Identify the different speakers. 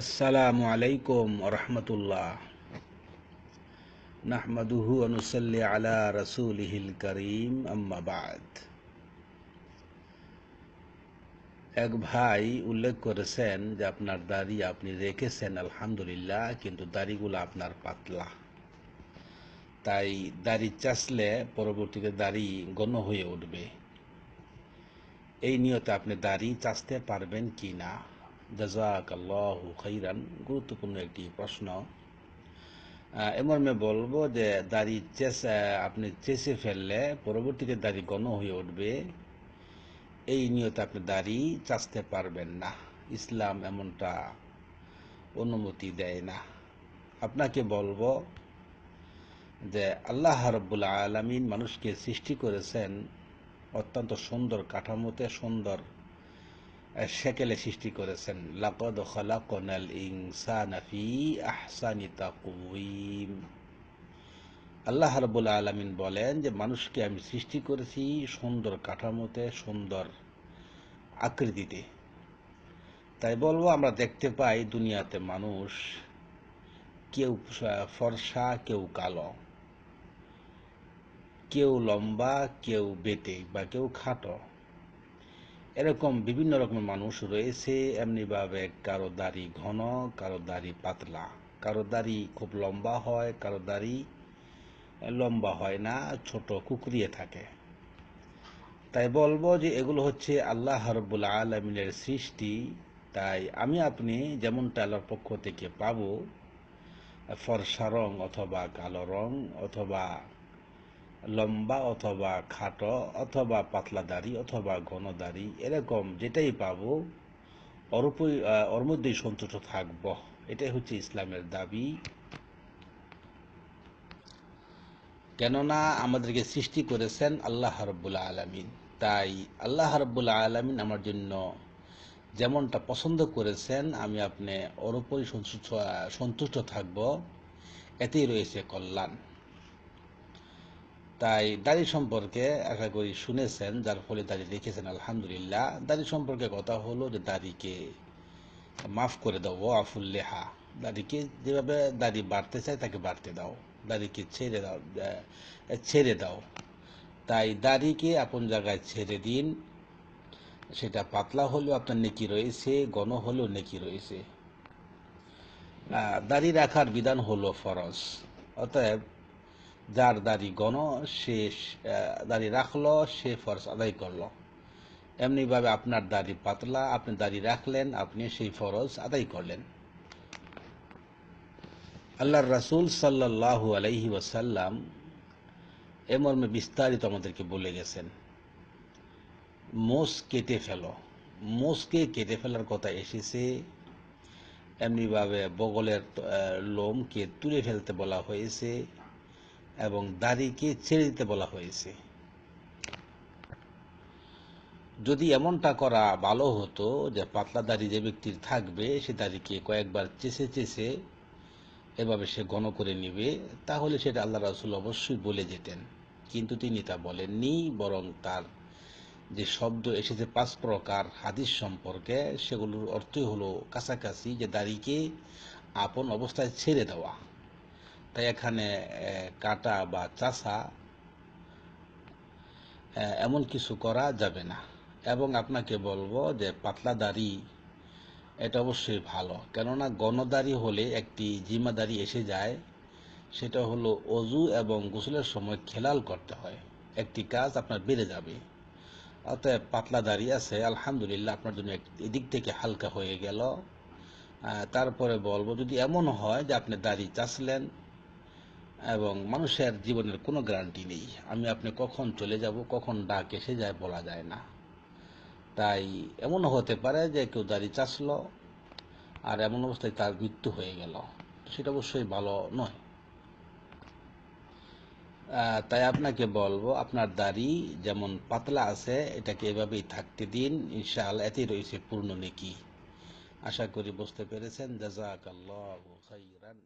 Speaker 1: আসসালামু আলাইকুম রহমতুল্লাহ। নাহমাদুহু ওয়া নুসাল্লি আলা রাসূলিহিল কারীম, আম্মা বাদ। এক ভাই উল্লেখ করেছেন যে আপনার দাড়ি আপনি রেখেছেন আলহামদুলিল্লাহ, কিন্তু দাড়িগুলো আপনার পাতলা, তাই দাড়ি চাষলে পরবর্তীতে দাড়ি ঘন হয়ে উঠবে। এই নিয়তে আপনি দাড়ি চাষতে পারবেন কি না? জাযাকাল্লাহু খাইরান। গুরুত্বপূর্ণ একটি প্রশ্ন। মর্মে বলবো যে দাড়ি আপনি চেষে ফেললে পরবর্তীতে দাড়ি ঘন হয়ে উঠবে, এই নিয়তে আপনি দাড়ি চাচতে পারবেন না। ইসলাম এমনটা অনুমতি দেয় না। আপনাকে বলবো যে আল্লাহ রাব্বুল আলামিন মানুষকে সৃষ্টি করেছেন অত্যন্ত সুন্দর কাঠামোতে, সুন্দর সেকেলে সৃষ্টি করেছেন। লাকাদ খালাকনাল ইনসানা ফি আহসানি তাকওয়িম। আল্লাহ রাব্বুল আলামিন বলেন যে মানুষকে আমি সৃষ্টি করেছি সুন্দর কাঠামোতে, সুন্দর আকৃতিতে। তাই বলবো, আমরা দেখতে পাই দুনিয়াতে মানুষ কেউ ফর্সা, কেউ কালো, কেউ লম্বা, কেউ বেটে বা কেউ খাটো, এরকম বিভিন্ন রকমের মানুষ রয়েছে। এমনিভাবে কারো দাড়ি ঘন, কারো দাড়ি পাতলা, কারো দাড়ি খুব লম্বা হয়, কারো দাড়ি লম্বা হয় না, ছোট কুকরিয়ে থাকে। তাই বলবো যে এগুলো হচ্ছে আল্লাহ রাব্বুল আলামিনের সৃষ্টি। তাই আমি আপনি যেমনটা আল্লাহর পক্ষ থেকে পাবো, ফর্সা রং অথবা কালো রং অথবা লম্বা অথবা খাটো অথবা পাতলা দাড়ি অথবা ঘন দাড়ি, এরকম যেটাই পাবো ওর মধ্যেই সন্তুষ্ট থাকবো। এটাই হচ্ছে ইসলামের দাবি। কেননা আমাদেরকে সৃষ্টি করেছেন আল্লাহ রাব্বুল আলামিন। তাই আল্লাহ রাব্বুল আলামিন আমার জন্য যেমনটা পছন্দ করেছেন, আমি আপনি ওর উপরই সন্তুষ্ট থাকব। এতেই রয়েছে কল্যাণ। তাই দাড়ি সম্পর্কে আশা করি শুনেছেন, যার ফলে দাড়ি রেখেছেন আলহামদুলিল্লাহ। দাড়ি সম্পর্কে কথা হলো যে দাড়িকে মাফ করে দাও, আফুল লেহা। দাড়িকে যেভাবে দাড়ি বাড়তে চায় তাকে বাড়তে দাও, দাড়িকে ছেড়ে দাও। তাই দাড়িকে আপন জায়গায় ছেড়ে দিন। সেটা পাতলা হলেও আপনার নেকি রয়েছে, ঘন হলেও নেকি রয়েছে। দাড়ি রাখার বিধান হলো ফরজ। অতএব যার দাড়ি ঘন সে দাড়ি রাখলো, সে ফরজ আদায় করলো। এমনিভাবে আপনার দাড়ি পাতলা, আপনি দাড়ি রাখলেন, আপনি সেই ফরজ আদায় করলেন। আল্লাহর রাসূল সাল্লাল্লাহু আলাইহি ওয়াসাল্লাম এ মর্মে বিস্তারিত আমাদেরকে বলে গেছেন, মোষ কেটে ফেলো। মোষকে কেটে ফেলার কথা এসেছে। এমনিভাবে বগলের লোমকে তুলে ফেলতে বলা হয়েছে এবং দাড়িকে ছেড়ে দিতে বলা হয়েছে। যদি এমনটা করা ভালো হতো যে পাতলা দাড়ি যে ব্যক্তির থাকবে, সে দাড়িকে কয়েকবার চেষে চেষে এভাবে সে ঘন করে নেবে, তাহলে সেটা আল্লাহ রাসূল অবশ্যই বলে যেতেন। কিন্তু তিনি তা বলেননি, বরং তার যে শব্দ এসেছে 5 প্রকার হাদিস সম্পর্কে, সেগুলোর অর্থই হলো কাছাকাছি, যে দাড়িকে আপন অবস্থায় ছেড়ে দেওয়া। তাই এখানে কাটা বা চাষা এমন কিছু করা যাবে না। এবং আপনাকে বলবো যে পাতলা দাড়ি এটা অবশ্যই ভালো। কেননা ঘন দাড়ি হলে একটি জিম্মাদারি এসে যায়, সেটা হলো অজু এবং গোসলের সময় খেয়াল করতে হয়। একটি কাজ আপনার বেড়ে যাবে। অতএব পাতলা দাড়ি আছে আলহামদুলিল্লাহ, আপনার জন্য এদিক থেকে হালকা হয়ে গেল। তারপরে বলবো, যদি এমন হয় যে আপনি দাড়ি চাচলেন এবং মানুষের জীবনের কোনো গ্যারান্টি নেই, আমি আপনি কখন চলে যাব, কখন ডাক এসে যায় বলা যায় না। তাই এমনও হতে পারে যে কেউ দাড়ি চাচলো আর এমন অবস্থায় তার মৃত্যু হয়ে গেল, সেটা অবশ্যই ভালো নয়। তাই আপনাকে বলবো, আপনার দাড়ি যেমন পাতলা আছে এটাকে এভাবেই থাকতে দিন, ইনশাআল্লাহ এতেই রয়েছে পূর্ণ নেকি। আশা করি বুঝতে পেরেছেন। জাযাকাল্লাহু খাইরান।